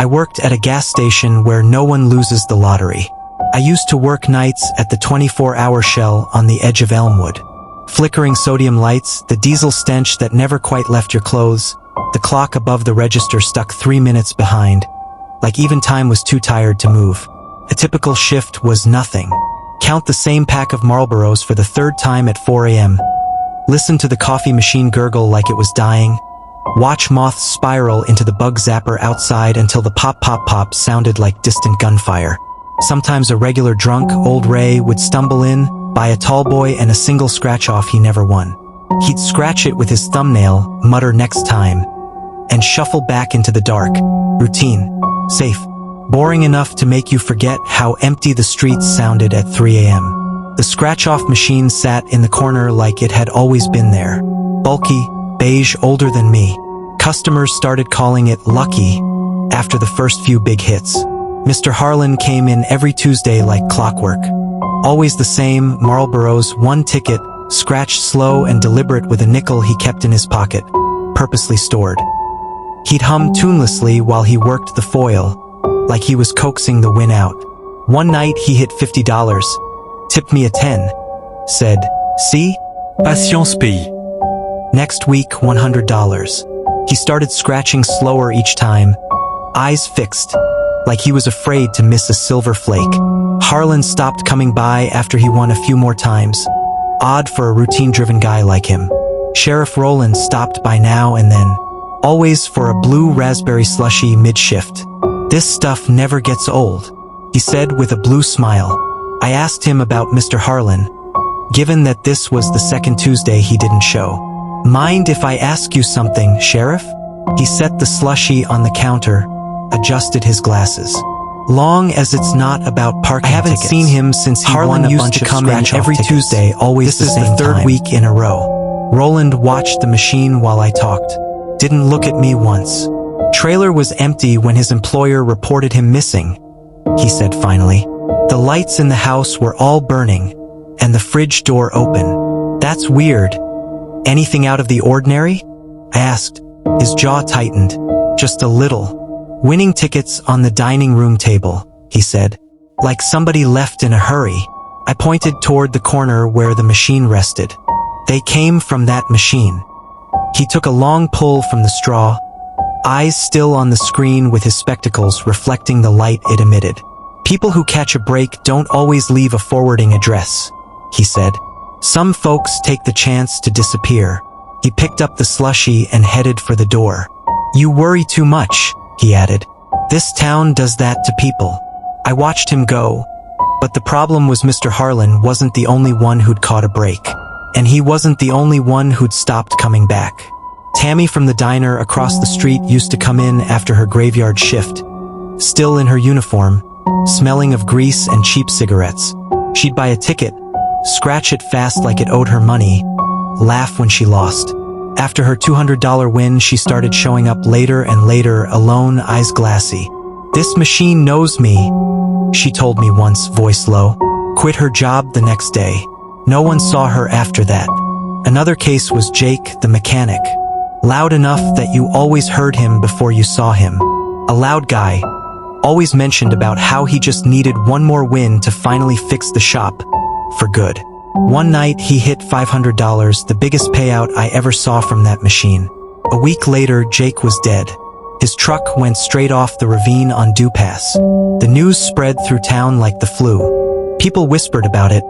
I worked at a gas station where no one loses the lottery. I used to work nights at the 24-hour Shell on the edge of Elmwood. Flickering sodium lights, the diesel stench that never quite left your clothes, the clock above the register stuck 3 minutes behind, like even time was too tired to move. A typical shift was nothing. Count the same pack of 𝖕𝖆𝖊s for the third time at 4 a.m. Listen to the coffee machine gurgle like it was dying. Watch moths spiral into the bug zapper outside until the pop pop pop sounded like distant gunfire. Sometimes a regular drunk, old Ray, would stumble in, buy a tall boy and a single scratch-off he never won. He'd scratch it with his thumbnail, mutter next time, and shuffle back into the dark. Routine. Safe. Boring enough to make you forget how empty the streets sounded at 3 a.m. The scratch-off machine sat in the corner like it had always been there. Bulky, beige, older than me. Customers started calling it Lucky after the first few big hits. Mr. Harlan came in every Tuesday like clockwork. Always the same, 𝖕𝖆𝖊s, one ticket, scratched slow and deliberate with a nickel he kept in his pocket, purposely stored. He'd hum tunelessly while he worked the foil, like he was coaxing the win out. One night he hit $50, tipped me a 10, said, "See? Patience pays." Next week, $100. He started scratching slower each time, eyes fixed, like he was afraid to miss a silver flake. Harlan stopped coming by after he won a few more times. Odd for a routine-driven guy like him. Sheriff Rowland stopped by now and then, always for a blue raspberry slushy mid-shift. "This stuff never gets old," he said with a blue smile. I asked him about Mr. Harlan, given that this was the second Tuesday he didn't show. "Mind if I ask you something, Sheriff?" He set the slushy on the counter, adjusted his glasses. "Long as it's not about parking tickets." I haven't seen him since he won a bunch of scratch-off every Tuesday, always the same time. This is the third week in a row. Rowland watched the machine while I talked. Didn't look at me once. Trailer was empty when his employer reported him missing, he said finally. The lights in the house were all burning, and the fridge door open. "That's weird. Anything out of the ordinary?" I asked. His jaw tightened, just a little. "Winning tickets on the dining room table," he said. "Like somebody left in a hurry." I pointed toward the corner where the machine rested. "They came from that machine." He took a long pull from the straw, eyes still on the screen with his spectacles reflecting the light it emitted. "People who catch a break don't always leave a forwarding address," he said. "Some folks take the chance to disappear." He picked up the slushy and headed for the door. "You worry too much," he added. "This town does that to people." I watched him go, but the problem was Mr. Harlan wasn't the only one who'd caught a break. And he wasn't the only one who'd stopped coming back. Tammy from the diner across the street used to come in after her graveyard shift, still in her uniform, smelling of grease and cheap cigarettes. She'd buy a ticket, scratch it fast like it owed her money, laugh when she lost. After her $200 win, she started showing up later and later, alone, eyes glassy. "This machine knows me," she told me once, voice low. Quit her job the next day. No one saw her after that. Another case was Jake, the mechanic. Loud enough that you always heard him before you saw him. A loud guy. Always mentioned about how he just needed one more win to finally fix the shop. For good. One night he hit $500, the biggest payout I ever saw from that machine. A week later, Jake was dead. His truck went straight off the ravine on Dew Pass. The news spread through town like the flu. People whispered about it.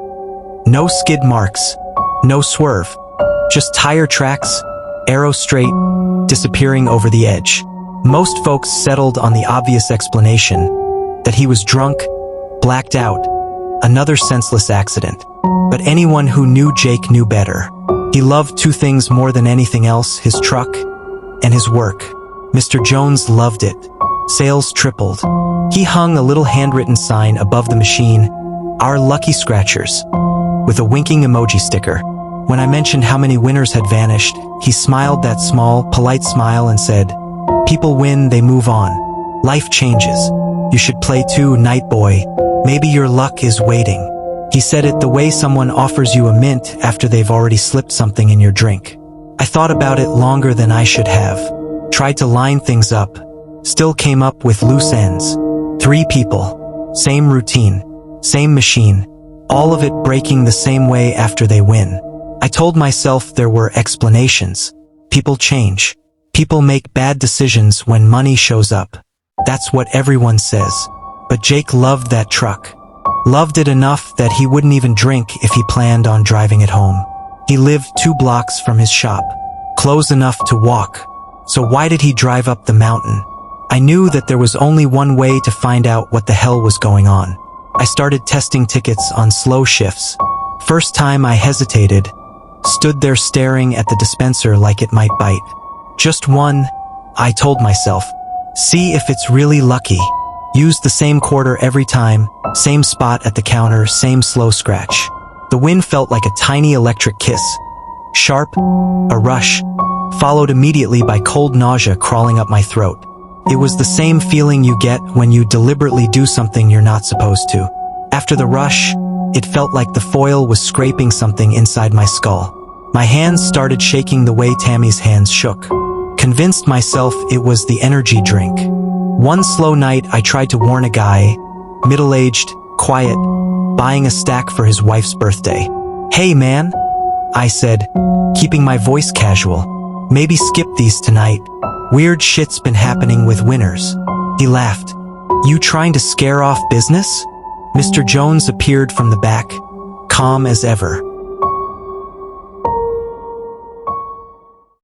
No skid marks. No swerve. Just tire tracks, arrow straight, disappearing over the edge. Most folks settled on the obvious explanation, that he was drunk, blacked out, another senseless accident. But anyone who knew Jake knew better. He loved two things more than anything else, his truck and his work. Mr. Jones loved it. Sales tripled. He hung a little handwritten sign above the machine, "Our Lucky Scratchers," with a winking emoji sticker. When I mentioned how many winners had vanished, he smiled that small, polite smile and said, "People win, they move on. Life changes. You should play too, night boy. Maybe your luck is waiting." He said it the way someone offers you a mint after they've already slipped something in your drink. I thought about it longer than I should have. Tried to line things up. still came up with loose ends. 3 people. Same routine. Same machine. All of it breaking the same way after they win. I told myself there were explanations. People change. People make bad decisions when money shows up. That's what everyone says. But Jake loved that truck. Loved it enough that he wouldn't even drink if he planned on driving it home. He lived 2 blocks from his shop. Close enough to walk. So why did he drive up the mountain? I knew that there was only one way to find out what the hell was going on. I started testing tickets on slow shifts. First time I hesitated, stood there staring at the dispenser like it might bite. Just one, I told myself. See if it's really lucky. Use the same quarter every time, same spot at the counter, same slow scratch. The wind felt like a tiny electric kiss. Sharp, a rush, followed immediately by cold nausea crawling up my throat. It was the same feeling you get when you deliberately do something you're not supposed to. After the rush, it felt like the foil was scraping something inside my skull. My hands started shaking the way Tammy's hands shook. Convinced myself it was the energy drink. One slow night I tried to warn a guy, middle-aged, quiet, buying a stack for his wife's birthday. "Hey man," I said, keeping my voice casual. "Maybe skip these tonight. Weird shit's been happening with winners." He laughed. "You trying to scare off business?" Mr. Jones appeared from the back, calm as ever.